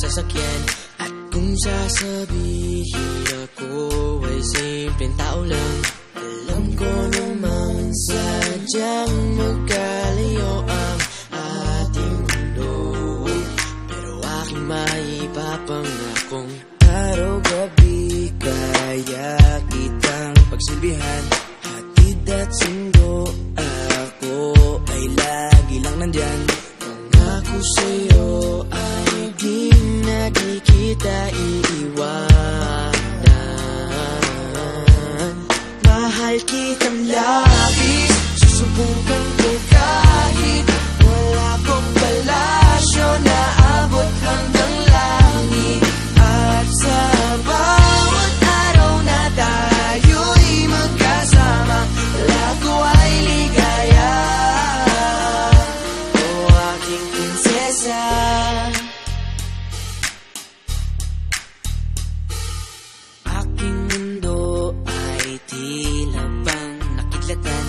sasakyan. At kung sasabihin ako ay simpleng tao lang, alam ko namang sadyang magkalayo ang ating mundo. Pero aking maipapangakong araw-gabi kaya kitang pagsilbihan. Hatid at sundo, ako ay lagi lang nandyan. Pangako sa'yo ay di na di kita iiwanan. Mahal kitang labis, susubukan ko kahit wala kong palasyo na abot hanggang langit. At sa bawat araw na tayo'y magkasama, lago ay ligaya. O aking prinsesa, aking mundo ay tila bang nakitlatan.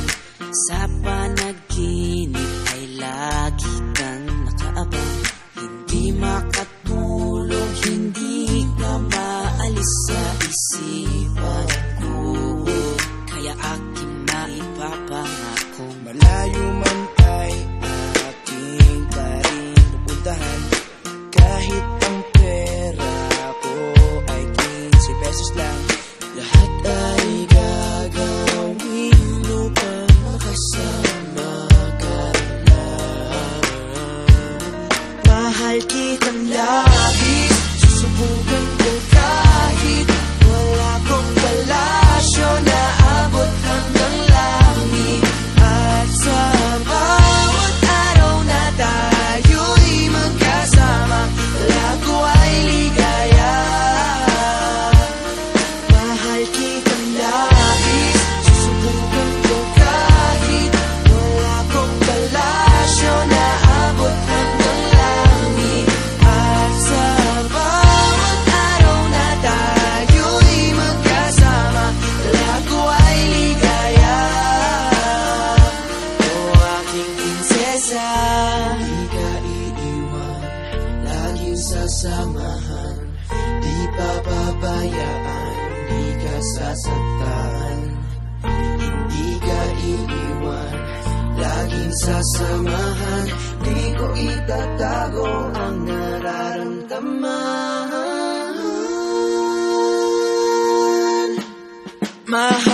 Sa panaginip ay lagi kang nakaabang. Hindi makatulog, hindi ka maalis sa isipan ko. Kaya aking maipapangakong malayo man ay aking pa rin pupuntahan. Kahit ang pera ko ay 15 pesos lang, lahat ay gagawin upang makasama ka lang. Mahal kitang labis, susubukan ko kahit wala kong palasyo na abot hanggang langit. At sa bawat araw na tayo'y magkasama, lago ay ligaya. Mahal kitang labis, susubukan ko kahit wala kong palasyo na abot hanggang langit. At sa bawat araw na tayo'y magkasama, lago ay ligaya. O aking prinsesa, di ka iiwan, laging sasamahan. Di papabayaan, di ka sasaktan. Hindi ka iiwan, laging sasamahan. Di ko itatago ang nararamdaman. Mahal